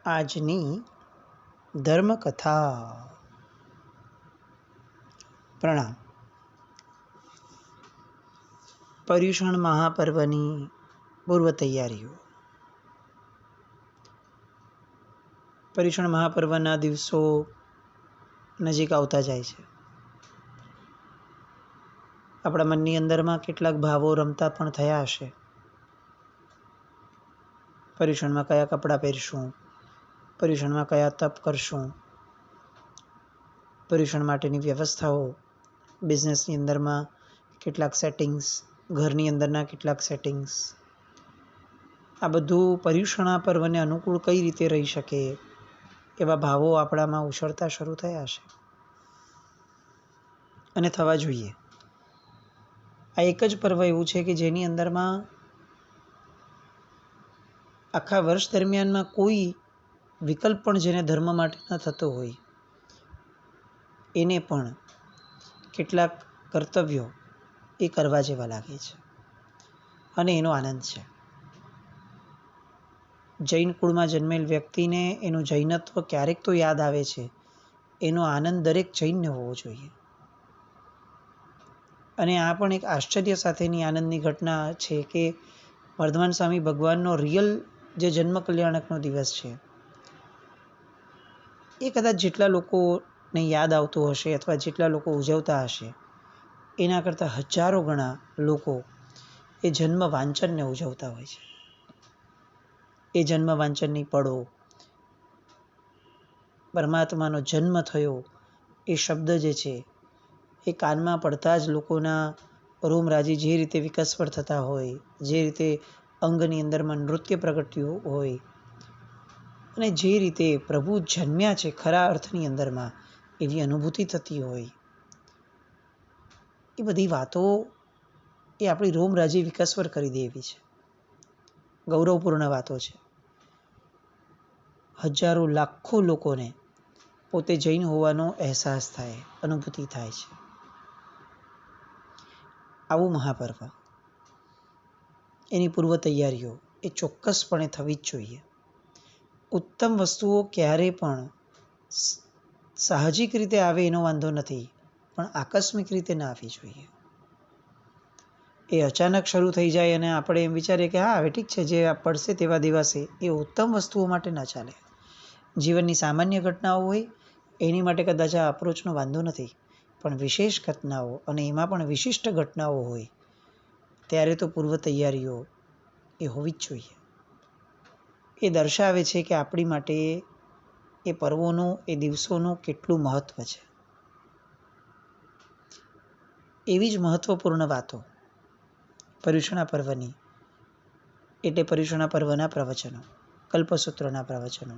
આજની ધર્મકથા. પ્રણામ. પર્યુષણ મહાપર્વની પૂર્વ તૈયારીઓ. પર્યુષણ મહાપર્વના દિવસો નજીક આવતા જાય છે. આપણા મનની અંદરમાં કેટલાક ભાવો રમતા પણ થયા હશે. પર્યુષણમાં કયા કપડાં પહેરશું, પર્યુષણમાં કયા તપ કરશું, પર્યુષણ માટેની વ્યવસ્થાઓ, બિઝનેસની અંદરમાં કેટલાક સેટિંગ્સ, ઘરની અંદરના કેટલાક સેટિંગ્સ, આ બધું પર્યુષણા પર્વને અનુકૂળ કઈ રીતે રહી શકે એવા ભાવો આપણામાં ઉછળતા શરૂ થયા હશે અને થવા જોઈએ. આ એક જ પર્વ એવું છે કે જેની અંદરમાં આખા વર્ષ દરમિયાનમાં કોઈ વિકલ્પ પણ જેને ધર્મ માટે ન થતો હોય એને પણ કેટલાક કર્તવ્યો એ કરવા જેવા લાગે છે અને એનો આનંદ છે. જૈન કુળમાં જન્મેલ વ્યક્તિને એનું જૈનત્વ ક્યારેક તો યાદ આવે છે. એનો આનંદ દરેક જૈનને હોવો જોઈએ. અને આ પણ એક આશ્ચર્ય સાથેની આનંદની ઘટના છે કે વર્ધમાન સ્વામી ભગવાનનો રિયલ જે જન્મ કલ્યાણકનો દિવસ છે એ કદાચ જેટલા લોકોને યાદ આવતો હશે અથવા જેટલા લોકો ઉજવતા હશે એના કરતાં હજારો ગણા લોકો એ જન્મ વાંચનને ઉજવતા હોય છે. એ જન્મ વાંચનની પળો, પરમાત્માનો જન્મ થયો એ શબ્દ જે છે એ કાનમાં પડતા જ લોકોના રોમરાજી જે રીતે વિકસ્વર થતા હોય, જે રીતે અંગની અંદરમાં નૃત્ય પ્રગટ્યું હોય અને જે રીતે પ્રભુ જન્મ્યા છે ખરા અર્થની અંદરમાં એવી અનુભૂતિ થતી હોય, એ બધી વાતો એ આપણી રોમરાજી વિકસ્વર કરી દે એવી છે. ગૌરવપૂર્ણ વાતો છે. હજારો લાખો લોકોને પોતે જૈન હોવાનો અહેસાસ થાય, અનુભૂતિ થાય છે. આવું મહાપર્વ, એની પૂર્વ તૈયારીઓ એ ચોક્કસપણે થવી જ જોઈએ. ઉત્તમ વસ્તુઓ ક્યારેય પણ સાહજિક રીતે આવે એનો વાંધો નથી, પણ આકસ્મિક રીતે ના આવવી જોઈએ. એ અચાનક શરૂ થઈ જાય અને આપણે એમ વિચારીએ કે હા હવે ઠીક છે, જે પડશે તેવા દિવસે, એ ઉત્તમ વસ્તુઓ માટે ના ચાલે. જીવનની સામાન્ય ઘટનાઓ હોય એની માટે કદાચ આ અપ્રોચનો વાંધો નથી, પણ વિશેષ ઘટનાઓ અને એમાં પણ વિશિષ્ટ ઘટનાઓ હોય ત્યારે તો પૂર્વ તૈયારીઓ એ હોવી જ જોઈએ. એ દર્શાવે છે કે આપણી માટે એ પર્વોનું, એ દિવસોનું કેટલું મહત્ત્વ છે. એવી જ મહત્ત્વપૂર્ણ વાતો પર્યુષણા પર્વની, એટલે પર્યુષણા પર્વના પ્રવચનો, કલ્પસૂત્રના પ્રવચનો,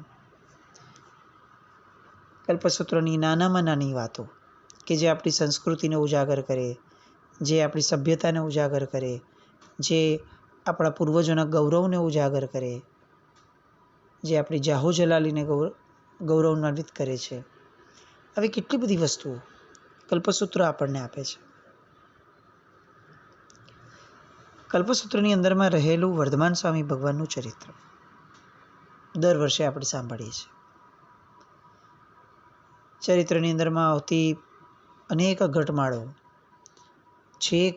કલ્પસૂત્રની નાનામાં નાની વાતો કે જે આપણી સંસ્કૃતિને ઉજાગર કરે, જે આપણી સભ્યતાને ઉજાગર કરે, જે આપણા પૂર્વજોના ગૌરવને ઉજાગર કરે, જે આપણી જાહો જલાલીને ગૌરવાન્વિત કરે છે. આવી કેટલી બધી વસ્તુઓ કલ્પસૂત્ર આપણને આપે છે. કલ્પસૂત્રની અંદરમાં રહેલું વર્ધમાન સ્વામી ભગવાનનું ચરિત્ર દર વર્ષે આપણે સાંભળીએ છીએ. ચરિત્રની અંદરમાં આવતી અનેક ઘટમાળો છેક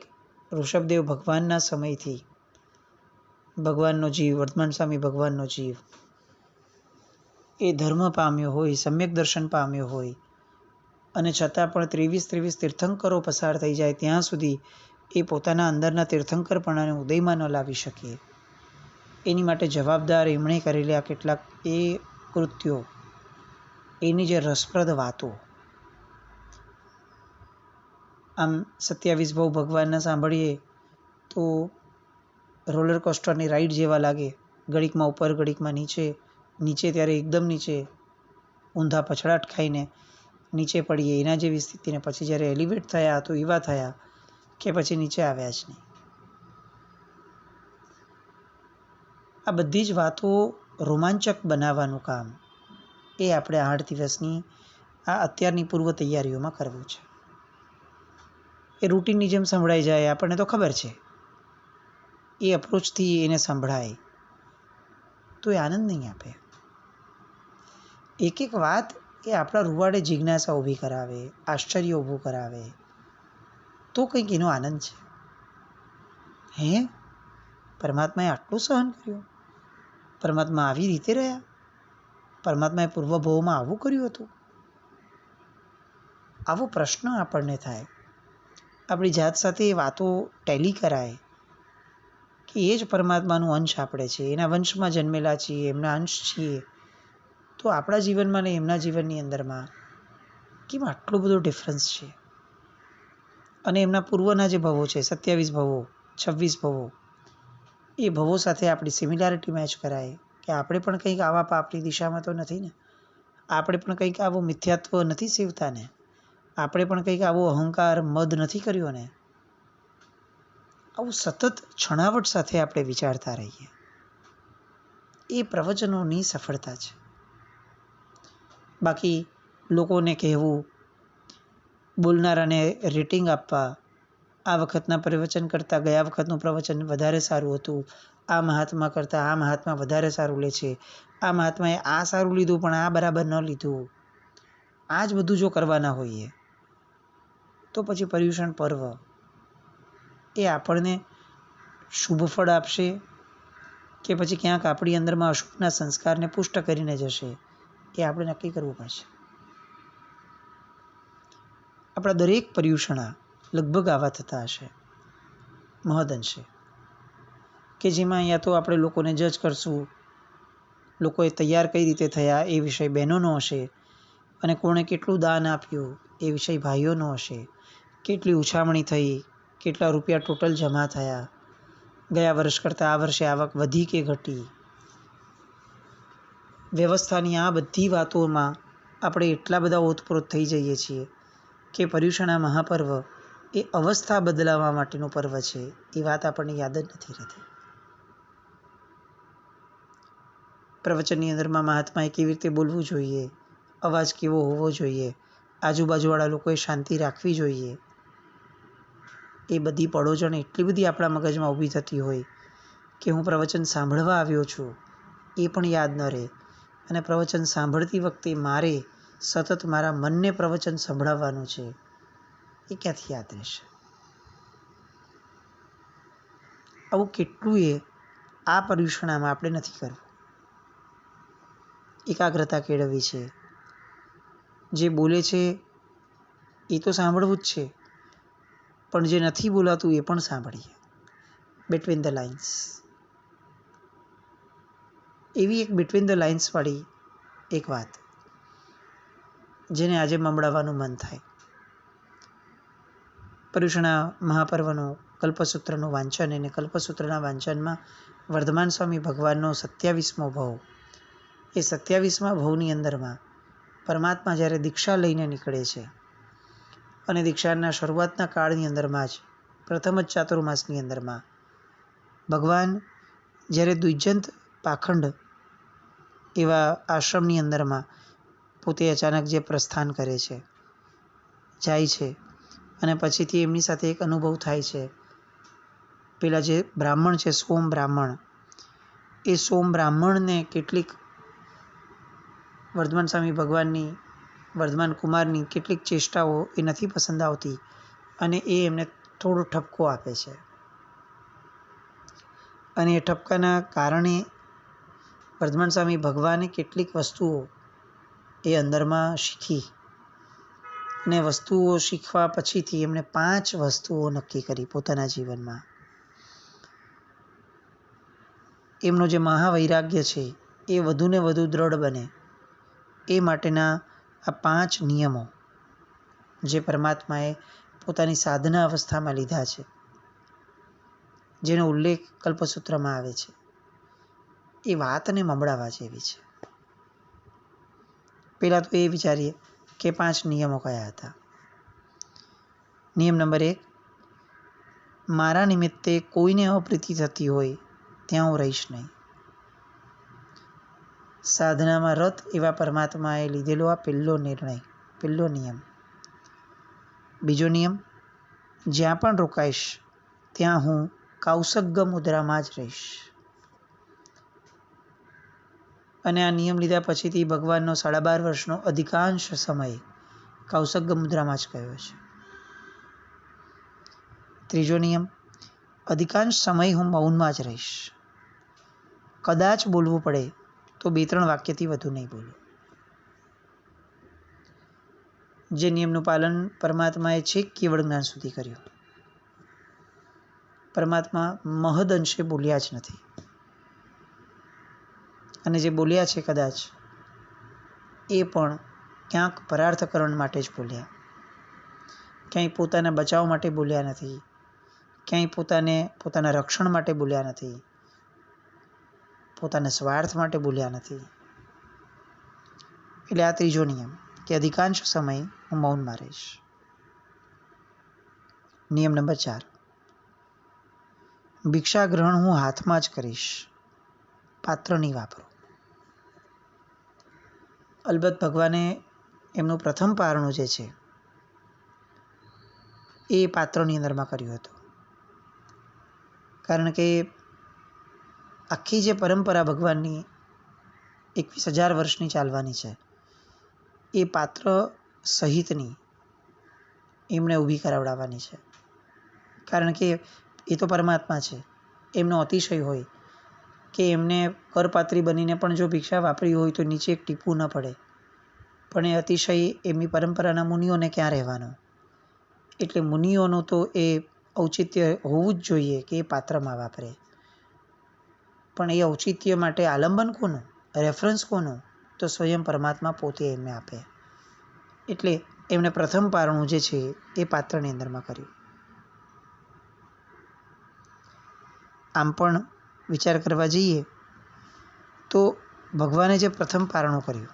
ઋષભદેવ ભગવાનના સમયથી ભગવાનનો જીવ, વર્ધમાન સ્વામી ભગવાનનો જીવ એ ધર્મ પામ્યો હોય, સમ્યક દર્શન પામ્યો હોય અને છતાં પણ 23 તીર્થંકરો પસાર થઈ જાય ત્યાં સુધી એ પોતાના અંદરના તીર્થંકરપણાને ઉદયમાં ન લાવી શકે. એની માટે જવાબદાર એમણે કરેલા કેટલાક એ કૃત્યો, એની જે રસપ્રદ વાતો, આમ 27 ભવ ભગવાનના સાંભળીએ તો રોલર કોસ્ટરની રાઈડ જેવા લાગે. ઘડીકમાં ઉપર, ઘડીકમાં નીચે, નીચે ત્યારે એકદમ નીચે ઊંધા પછડાટ ખાઈને નીચે પડીએ એના જેવી સ્થિતિને પછી જ્યારે એલિવેટ થયા તો એવા થયા કે પછી નીચે આવ્યા જ નહીં. આ બધી જ વાતો રોમાંચક બનાવવાનું કામ એ આપણે 8 દિવસની આ અત્યારની પૂર્વ તૈયારીઓમાં કરવું છે. એ રૂટીનની જેમ સંભળાઈ જાય, આપણને તો ખબર છે. એ અપ્રોચથી એને સંભળાય તો એ આનંદ નહીં આપે. એક એક વાત એ આપણા રૂવાડે જિજ્ઞાસા ઊભી કરાવે, આશ્ચર્ય ઊભું કરાવે, તો કંઈક એનો આનંદ છે. હે, પરમાત્માએ આટલું સહન કર્યું? પરમાત્મા આવી રીતે રહ્યા? પરમાત્માએ પૂર્વભવમાં આવું કર્યું હતું? આવો પ્રશ્ન આપણને થાય. આપણી જાત સાથે એ વાતો ટેલી કરાય કે એ જ પરમાત્માનું અંશ આપણે છે, એના વંશમાં જન્મેલા છીએ, એમના અંશ છીએ. તો આપણા જીવનમાં ને એમના જીવનની અંદરમાં કેમ આટલો બધો ડિફરન્સ છે? અને એમના પૂર્વના જે ભવો છે, 27 ભવો, 26 ભવો, એ ભવો સાથે આપણી સિમિલારિટી મેચ કરાય કે આપણે પણ કંઈક આવા પાપની દિશામાં તો નથી ને? આપણે પણ કંઈક આવો મિથ્યાત્વ નથી સેવતા ને? આપણે પણ કંઈક આવો અહંકાર, મદ નથી કર્યો ને? આવું સતત છણાવટ સાથે આપણે વિચારતા રહીએ. એ પ્રવચનોની સફળતા છે. બાકી લોકોને કહેવું, બોલનારાને રેટિંગ આપવા, આ વખતના પ્રવચન કરતાં ગયા વખતનું પ્રવચન વધારે સારું હતું, આ મહાત્મા કરતાં આ મહાત્મા વધારે સારું લે છે, આ મહાત્માએ આ સારું લીધું પણ આ બરાબર ન લીધું, આ જ બધું જો કરવાના હોઈએ તો પછી પર્યુષણ પર્વ એ આપણને શુભ ફળ આપશે કે પછી ક્યાંક આપણી અંદરમાં અશુભના સંસ્કારને પુષ્ટ કરીને જશે, એ આપણે નક્કી કરવું પડશે. આપણા દરેક પર્યુષણા લગભગ આવા થતા હશે મહદઅંશે, કે જેમાં યા તો આપણે લોકોને જજ કરશું, લોકોએ તૈયાર કઈ રીતે થયા એ વિષય બહેનોનો હશે, અને કોણે કેટલું દાન આપ્યું એ વિષય ભાઈઓનો હશે, કેટલી ઉછામણી થઈ, કેટલા રૂપિયા ટોટલ જમા થયા, ગયા વર્ષ કરતાં આ વર્ષે આવક વધી કે ઘટી, વ્યવસ્થાની આ બધી વાતોમાં આપણે એટલા બધા ઓતપ્રોત થઈ જઈએ છીએ કે પર્યુષણા મહાપર્વ એ અવસ્થા બદલાવવા માટેનું પર્વ છે, એ વાત આપણને યાદ જ નથી રહેતી. પ્રવચનની અંદરમાં મહાત્માએ કેવી રીતે બોલવું જોઈએ, અવાજ કેવો હોવો જોઈએ, આજુબાજુવાળા લોકોએ શાંતિ રાખવી જોઈએ, એ બધી પડોજણ એટલી બધી આપણા મગજમાં ઊભી થતી હોય કે હું પ્રવચન સાંભળવા આવ્યો છું એ પણ યાદ ન રહે, અને પ્રવચન સાંભળતી વખતે મારે સતત મારા મનને પ્રવચન સંભળાવવાનું છે, એ ક્યાંથી યાદ રહેશે? આવું કેટલું એ આ પર્યુષણામાં આપણે નથી કરવું. એકાગ્રતા કેળવવી છે. જે બોલે છે એ તો સાંભળવું જ છે, પણ જે નથી બોલાતું એ પણ સાંભળીએ, બિટવીન ધ લાઇન્સ. એવી એક બિટવીન ધ લાઇન્સ વાળી એક વાત જેને આજે મંબળાવવાનું મન થાય. પર્યુષણા મહાપર્વનું કલ્પસૂત્રનું વાંચન, અને કલ્પસૂત્રના વાંચનમાં વર્ધમાન સ્વામી ભગવાનનો 27મો ભવ, એ 27મા ભવની અંદરમાં પરમાત્મા જ્યારે દીક્ષા લઈને નીકળે છે, અને દીક્ષાના શરૂઆતના કાળની અંદરમાં જ પ્રથમ જ ચાતુર્માસની અંદરમાં ભગવાન જ્યારે દ્વિજંત પાખંડ એવા આશ્રમની અંદરમાં પોતે અચાનક જે પ્રસ્થાન કરે છે, જાય છે, અને પછીથી એમની સાથે એક અનુભવ થાય છે. પેલા જે બ્રાહ્મણ છે, સોમ બ્રાહ્મણ, એ સોમ બ્રાહ્મણને કેટલીક વર્ધમાન સ્વામી ભગવાનની, વર્ધમાન કુમારની કેટલીક ચેષ્ટાઓ એ નથી પસંદ આવતી, અને એ એમને થોડો ઠપકો આપે છે, અને એ ઠપકાના કારણે વર્ધમાન સ્વામી ભગવાને કેટલીક વસ્તુઓ એ અંદરમાં શીખી, અને વસ્તુઓ શીખવા પછીથી એમણે 5 વસ્તુઓ નક્કી કરી પોતાના જીવનમાં. એમનો જે મહાવૈરાગ્ય છે એ વધુને વધુ દ્રઢ બને એ માટેના આ 5 નિયમો જે પરમાત્માએ પોતાની સાધના અવસ્થામાં લીધા છે, જેનો ઉલ્લેખ કલ્પસૂત્રમાં આવે છે, એ વાતને મંબળાવા જેવી છે. પહેલાં તો એ વિચારીએ કે 5 નિયમો કયા હતા. નિયમ નંબર 1, મારા નિમિત્તે કોઈને અપ્રીતિ થતી હોય ત્યાં હું રહીશ નહીં. સાધનામાં રત એવા પરમાત્માએ લીધેલો આ પહેલો નિર્ણય, પહેલો નિયમ. બીજો નિયમ, જ્યાં પણ રોકાઈશ ત્યાં હું કૌસગ્ગ મુદ્રામાં જ રહીશ. અને આ નિયમ લીધા પછીથી ભગવાનનો 12.5 વર્ષનો અધિકાંશ સમય કૌશગ મુદ્રામાં જ ગયો છે. ત્રીજો નિયમ, અધિકાંશ સમય હું મૌનમાં જ રહીશ. કદાચ બોલવું પડે તો 2-3 વાક્યથી વધુ નહીં બોલું. જે નિયમનું પાલન પરમાત્માએ છેક કેવળ જ્ઞાન સુધી કર્યું. પરમાત્મા મહદ અંશે બોલ્યા જ નથી, અને જે બોલ્યા છે કદાચ એ પણ ક્યાંક પરાર્થકરણ માટે જ બોલ્યા. ક્યાંય પોતાના બચાવ માટે બોલ્યા નથી, ક્યાંય પોતાના રક્ષણ માટે બોલ્યા નથી, પોતાના સ્વાર્થ માટે બોલ્યા નથી. એટલે આ ત્રીજો નિયમ કે અધિકાંશ સમય હું મૌનમાં રહીશ. નિયમ નંબર 4, ભિક્ષા ગ્રહણ હું હાથમાં જ કરીશ, પાત્ર નહીં વાપરું. અલબત્ત ભગવાને એમનું પ્રથમ પારણું જે છે એ પાત્રની અંદરમાં કર્યું હતું, કારણ કે આખી જે પરંપરા ભગવાનની 21,000 વર્ષની ચાલવાની છે એ પાત્ર સહિતની એમણે ઊભી કરાવડાવવાની છે. કારણ કે એ તો પરમાત્મા છે, એમનો અતિશય હોય કે એમને કરપાત્રી બનીને પણ જો ભિક્ષા વાપરી હોય તો નીચે એક ટીપું ન પડે, પણ એ અતિશય એમની પરંપરાના મુનિઓને ક્યાં રહેવાનો. એટલે મુનિઓનું તો એ ઔચિત્ય હોવું જ જોઈએ કે એ પાત્રમાં વાપરે. પણ એ ઔચિત્ય માટે આલંબન કોનું, રેફરન્સ કોનું? તો સ્વયં પરમાત્મા પોતે એમને આપે. એટલે એમણે પ્રથમ પારણું જે છે એ પાત્રની અંદરમાં કર્યું. આમ પણ વિચાર કરવા જઈએ તો ભગવાને જે પ્રથમ પારણું કર્યું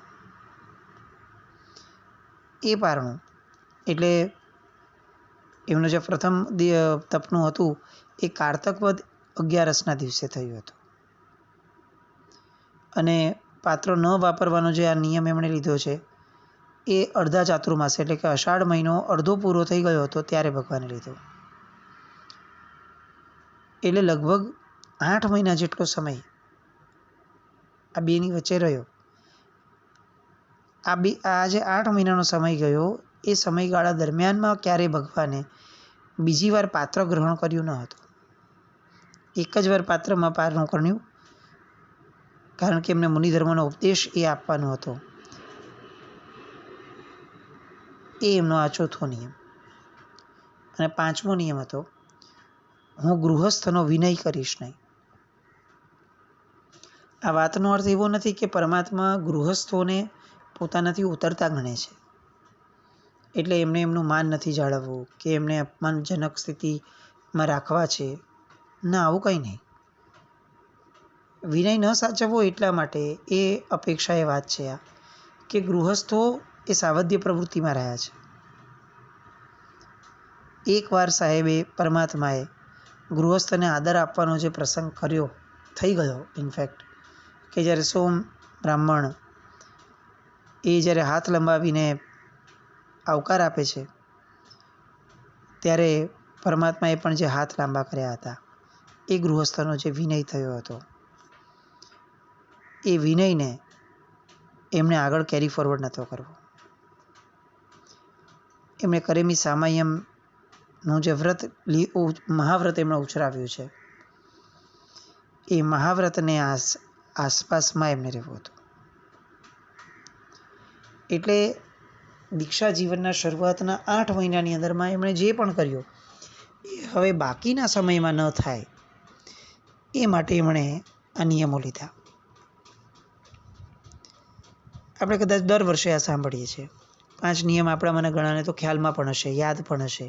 એ પારણું એટલે એમનું જે પ્રથમ તપનું હતું એ કારતક વદ 11ના દિવસે થયું હતું. અને પાત્ર ન વાપરવાનો જે આ નિયમ એમણે લીધો છે એ અડધા ચાતુર્માસ એટલે કે અષાઢ મહિનો અડધો પૂરો થઈ ગયો હતો ત્યારે ભગવાને લીધો. એટલે લગભગ 8 મહિના જેટલો સમય આ બેની વચ્ચે રહ્યો. આ જે 8 મહિનાનો સમય ગયો એ સમયગાળા દરમિયાનમાં ક્યારેય ભગવાને બીજી વાર પાત્ર ગ્રહણ કર્યું ન હતું. એક જ વાર પાત્રમાં પારણું કર્યું, કારણ કે એમને મુનિધર્મનો ઉપદેશ એ આપવાનો હતો. એ એમનો આ ચોથો નિયમ. અને 5મો નિયમ હતો, હું ગૃહસ્થનો વિનય કરીશ નહીં. આ વાતનો અર્થ એવો નથી કે પરમાત્મા ગૃહસ્થોને પોતાનાથી ઉતરતા ગણે છે, એટલે એમને એમનું માન નથી જાળવવું કે એમને અપમાનજનક સ્થિતિમાં રાખવા છે. ના, આવું કંઈ નહીં. વિનય ન સાચવવો એટલા માટે એ અપેક્ષા એ વાત છે આ કે ગૃહસ્થો એ સાવધ્ય પ્રવૃત્તિમાં રહ્યા છે. એકવાર સાહેબે પરમાત્માએ ગૃહસ્થને આદર આપવાનો જે પ્રસંગ થઈ ગયો ઇનફેક્ટ, કે જ્યારે સોમ બ્રાહ્મણ એ જ્યારે હાથ લંબાવીને આવકાર આપે છે ત્યારે પરમાત્માએ પણ જે હાથ લાંબા કર્યા હતા એ ગૃહસ્થનો જે વિનય થયો હતો એ વિનયને એમણે આગળ કેરી ફોરવર્ડ નહોતો કરવો. એમણે કરેમી સામાયમનું જે મહાવ્રત એમણે ઉછરાવ્યું છે એ મહાવ્રતને આસપાસમાં એમને રહેવું હતું. એટલે દીક્ષા જીવનના શરૂઆતના 8 મહિનાની અંદરમાં એમણે જે પણ કર્યું એ હવે બાકીના સમયમાં ન થાય એ માટે એમણે આ નિયમો લીધા. આપણે કદાચ દર વર્ષે આ સાંભળીએ છીએ. 5 નિયમ આપણા મને ઘણાને તો ખ્યાલમાં પણ હશે, યાદ પણ હશે.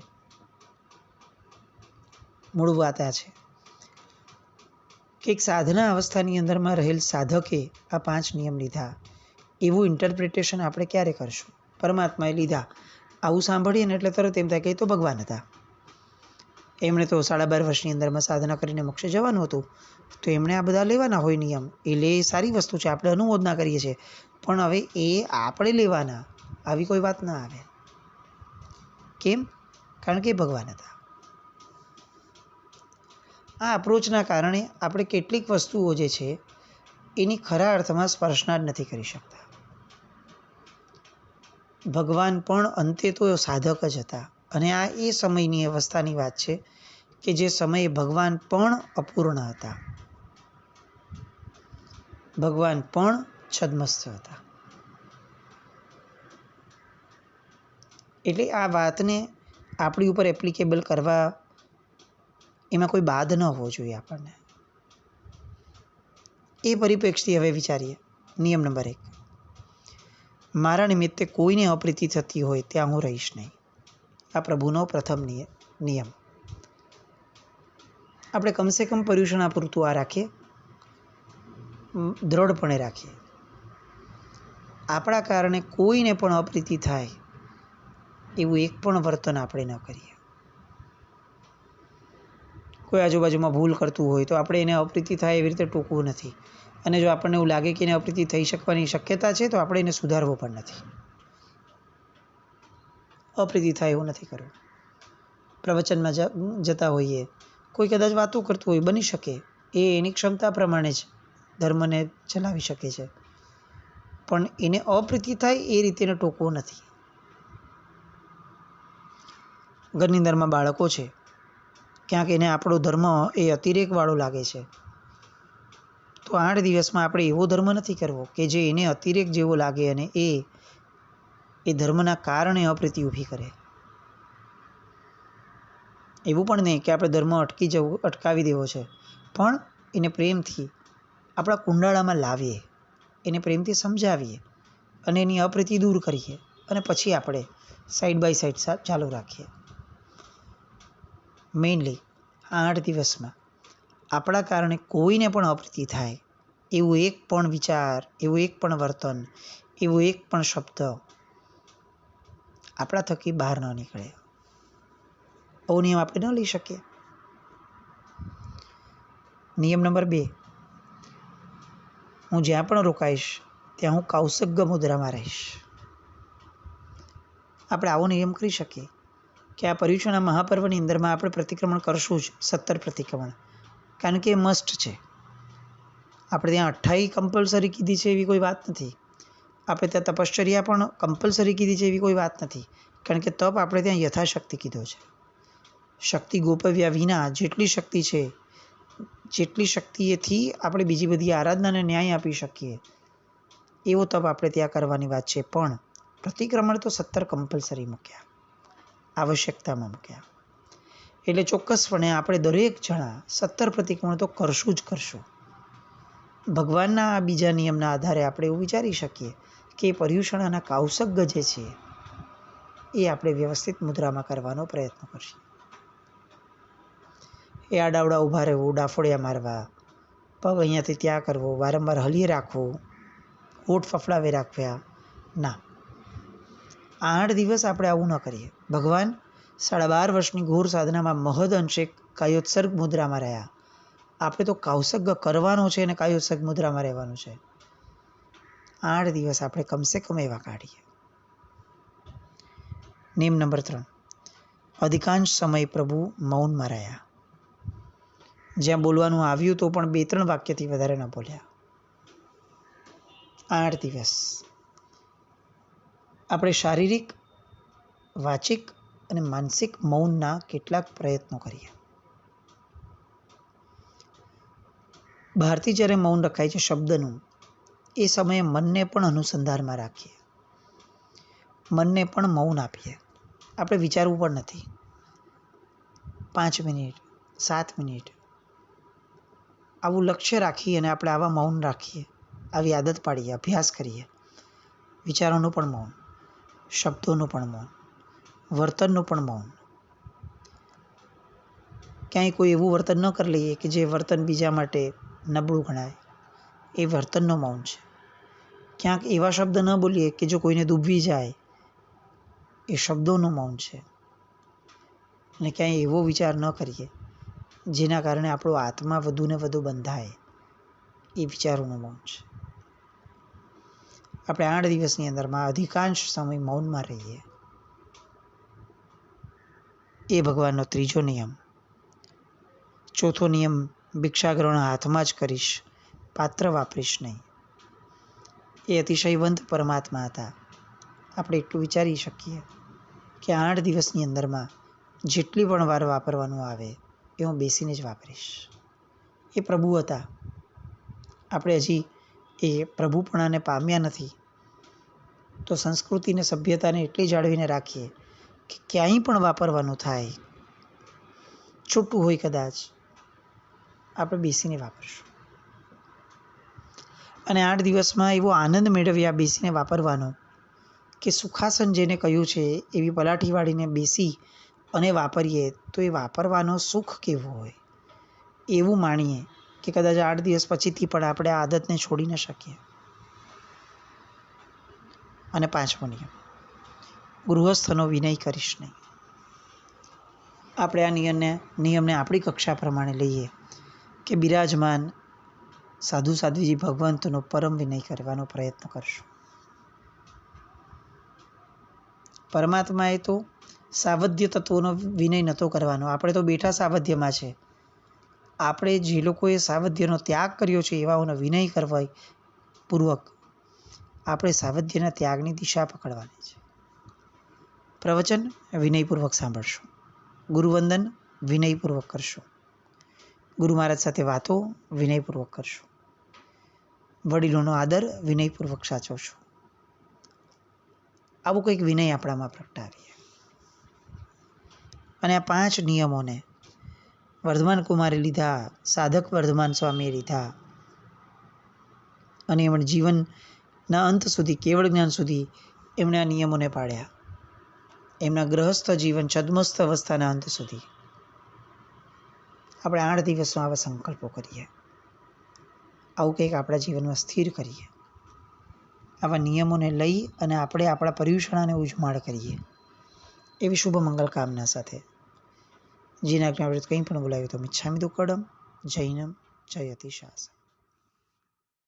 મૂળ વાત આ છે કે એક સાધના અવસ્થાની અંદરમાં રહેલ સાધકે આ 5 નિયમ લીધા એવું ઇન્ટરપ્રિટેશન આપણે ક્યારે કરશું? પરમાત્માએ લીધા આવું સાંભળીએ ને એટલે તરત એમ થાય કે એ તો ભગવાન હતા, એમણે તો 12.5 વર્ષની અંદરમાં સાધના કરીને મોક્ષે જવાનું હતું, તો એમણે આ બધા લેવાના હોય નિયમ. એટલે એ સારી વસ્તુ છે, આપણે અનુમોદના કરીએ છીએ, પણ હવે એ આપણે લેવાના આવી કોઈ વાત ના આવે. કેમ? કારણ કે એ ભગવાન હતા. આ અપ્રોચના કારણે આપણે કેટલીક વસ્તુઓ જે છે એની ખરા અર્થમાં સ્પર્શના જ નથી કરી શકતા. ભગવાન પણ અંતે તો સાધક જ હતા. અને આ એ સમયની અવસ્થાની વાત છે કે જે સમયે ભગવાન પણ અપૂર્ણ હતા, ભગવાન પણ છદ્મસ્ત હતા. એટલે આ વાતને આપણી ઉપર એપ્લિકેબલ કરવા એમાં કોઈ બાદ ન હોવો જોઈએ આપણને. એ પરિપ્રેક્ષથી હવે વિચારીએ. નિયમ નંબર 1, મારા નિમિત્તે કોઈને અપ્રીતિ થતી હોય ત્યાં હું રહીશ નહીં. આ પ્રભુનો પ્રથમ નિયમ. આપણે કમસે કમ પર્યુષણા પૂરતું આ રાખીએ, દ્રઢપણે રાખીએ. આપણા કારણે કોઈને પણ અપ્રીતિ થાય એવું એક પણ વર્તન આપણે ન કરીએ. કોઈ આજુબાજુમાં ભૂલ કરતું હોય તો આપણે એને અપ્રીતિ થાય એવી રીતે ટોકવું નથી. અને જો આપણને એવું લાગે કે એને અપ્રીતિ થઈ શકવાની શક્યતા છે તો આપણે એને સુધારવો પણ નથી. અપ્રીતિ થાય એવું નથી કરવું. પ્રવચનમાં જતા હોઈએ, કોઈ કદાચ વાતો કરતું હોય, બની શકે એ એની ક્ષમતા પ્રમાણે જ ધર્મને ચલાવી શકે છે, પણ એને અપ્રીતિ થાય એ રીતે એને ટોકવું નથી. ઘરની અંદરમાં બાળકો છે, ક્યાંક એને આપણો ધર્મ એ અતિરેકવાળો લાગે છે, તો 8 દિવસમાં આપણે એવો ધર્મ નથી કરવો કે જે એને અતિરેક જેવો લાગે અને એ ધર્મના કારણે અપ્રીતિ ઊભી કરે. એવું પણ નહીં કે આપણે ધર્મ અટકાવી દેવો છે, પણ એને પ્રેમથી આપણા કુંડાળામાં લાવીએ, એને પ્રેમથી સમજાવીએ અને એની અપ્રીતિ દૂર કરીએ અને પછી આપણે સાઈડ બાય સાઈડ ચાલુ રાખીએ. મેઇનલી 8 દિવસમાં આપણા કારણે કોઈને પણ અપ્રીતિ થાય એવું એક પણ વિચાર, એવું એક પણ વર્તન, એવો એક પણ શબ્દ આપણા થકી બહાર ન નીકળે. આવો નિયમ આપણે ન લઈ શકીએ. નિયમ નંબર 2, હું જ્યાં પણ રોકાઈશ ત્યાં હું કૌસગ્ગ મુદ્રામાં રહીશ. આપણે આવો નિયમ કરી શકીએ કે આ પર્યુષણા મહાપર્વની અંદરમાં આપણે પ્રતિક્રમણ કરશું જ, 17 પ્રતિક્રમણ, કારણ કે એ મસ્ટ છે. આપણે ત્યાં 28 કમ્પલસરી કીધી છે એવી કોઈ વાત નથી. આપણે ત્યાં તપશ્ચર્યા પણ કમ્પલસરી કીધી છે એવી કોઈ વાત નથી, કારણ કે તપ આપણે ત્યાં યથાશક્તિ કીધો છે. શક્તિ ગોપવ્યા વિના જેટલી શક્તિ છે, જેટલી શક્તિએથી આપણે બીજી બધી આરાધનાને ન્યાય આપી શકીએ એવો તપ આપણે ત્યાં કરવાની વાત છે. પણ પ્રતિક્રમણ તો 17 કમ્પલસરી મૂક્યા, આવશ્યકતામાં મૂક્યા. એટલે ચોક્કસપણે આપણે દરેક જણા 17 પ્રતિક્રમણ તો કરશું જ કરશું. ભગવાનના આ બીજા નિયમના આધારે આપણે એવું વિચારી શકીએ કે પર્યુષણાના કૌસગ્ગ જે છે એ આપણે વ્યવસ્થિત મુદ્રામાં કરવાનો પ્રયત્ન કરશું. એ આડાવડા ઊભા રહેવું, ડાફોડિયા મારવા, પગ અહીંયાથી ત્યાં કરવો, વારંવાર હલીએ રાખવું, હોઠ ફફડાવે રાખ્યા, ના. 8 દિવસ આપણે આવું ન કરીએ. ભગવાન 12.5 વર્ષની ઘોર સાધનામાં મહદ અંશે કાયોત્સર્ગ મુદ્રામાં રહ્યા. આપણે તો કૌસગ્ગ કરવાનો છે અને કાયોત્સર્ગ મુદ્રામાં રહેવાનું છે. 8 દિવસ આપણે કમસે કમ એવા કાઢીએ. નિયમ નંબર 3, અધિકાંશ સમય પ્રભુ મૌનમાં રહ્યા. જ્યાં બોલવાનું આવ્યું તો પણ 2-3 વાક્યથી વધારે ન બોલ્યા. 8 દિવસ આપણે શારીરિક, વાચિક અને માનસિક મૌનના કેટલાક પ્રયત્નો કરીએ. બહારથી જ્યારે મૌન રખાય છે શબ્દનું, એ સમયે મનને પણ અનુસંધાનમાં રાખીએ, મનને પણ મૌન આપીએ. આપણે વિચારવું પણ નથી. 5 મિનિટ, 7 મિનિટ આવું લક્ષ્ય રાખીએ અને આપણે આવા મૌન રાખીએ, આવી આદત પાડીએ, અભ્યાસ કરીએ. વિચારોનું પણ મૌન, શબ્દોનું પણ મૌન, વર્તનનું પણ મૌન. ક્યાંય કોઈ એવું વર્તન ન કરી લઈએ કે જે વર્તન બીજા માટે નબળું ગણાય, એ વર્તનનું મૌન છે. ક્યાંક એવા શબ્દ ન બોલીએ કે જો કોઈને દુભવી જાય, એ શબ્દોનું મૌન છે. અને ક્યાંય એવો વિચાર ન કરીએ જેના કારણે આપણો આત્મા વધુ ને વધુ બંધાય, એ વિચારોનું મૌન છે. આપણે 8 દિવસની અંદરમાં અધિકાંશ સમય મૌનમાં રહીએ. એ ભગવાનનો ત્રીજો નિયમ. ચોથો નિયમ ભિક્ષાગ્રહણ હાથમાં જ કરીશ, પાત્ર વાપરીશ નહીં. એ અતિશયવંત પરમાત્મા હતા. આપણે એટલું વિચારી શકીએ કે 8 દિવસની અંદરમાં જેટલી પણ વાર વાપરવાનું આવે એ હું બેસીને જ વાપરીશ. એ પ્રભુ હતા. આપણે હજી એ પ્રભુપણાને પામ્યા નથી, તો સંસ્કૃતિને સભ્યતાને એટલી જાળવીને રાખીએ કે ક્યાંય પણ વાપરવાનું થાય, છૂટું હોય કદાચ, આપણે બેસીને વાપરશું. અને 8 દિવસમાં એવો આનંદ મેળવ્યા બેસીને વાપરવાનો કે સુખાસન જેને કહ્યું છે એવી પલાઠી વાળીને બેસી અને વાપરીએ તો એ વાપરવાનો સુખ કેવું હોય એવું માણીએ કે કદાચ 8 દિવસ પછીથી પણ આપણે આ આદતને છોડી ન શકીએ. અને 5મો નિયમ, ગૃહસ્થનો વિનય કરીશ નહીં. આપણે આ નિયમને આપણી કક્ષા પ્રમાણે લઈએ કે બિરાજમાન સાધુ સાધ્વીજી ભગવંતનો પરમ વિનય કરવાનો પ્રયત્ન કરશું. પરમાત્માએ તો સાવધ્ય તત્વોનો વિનય નહોતો કરવાનો. આપણે તો બેઠા સાવધ્યમાં છે. આપણે જે લોકોએ સાવધ્યનો ત્યાગ કર્યો છે એવાઓનો વિનય કરવા પૂર્વક આપણે સાવધ્યના ત્યાગની દિશા પકડવાની છે. પ્રવચન વિનયપૂર્વક સાંભળશું. ગુરુવંદન વિનયપૂર્વક કરશું. ગુરુ મહારાજ સાથે વાતો વિનયપૂર્વક કરશું. વડીલોનો આદર વિનયપૂર્વક સાચવશું. આવું કંઈક વિનય આપણામાં પ્રગટાવીએ. અને આ 5 નિયમોને વર્ધમાન કુમારે લીધા, સાધક વર્ધમાન સ્વામીએ લીધા અને એમણે જીવનના અંત સુધી, કેવળ જ્ઞાન સુધી એમણે આ નિયમોને પાળ્યા. એમના ગ્રહસ્થ જીવન છદ્મસ્થ અવસ્થાના અંત સુધી આપણે 8 દિવસનો આવા સંકલ્પો કરીએ. આવું કંઈક આપણા જીવનમાં સ્થિર કરીએ. આવા નિયમોને લઈ અને આપણે આપણા પર્યુષણાને ઉજમાળ કરીએ. એવી શુભ મંગલ કામના સાથે જેના આપણે કંઈ પણ બોલાવ્યું તો મિચ્છામિ દુક્કડમ. જૈનમ જયતિ શાસન.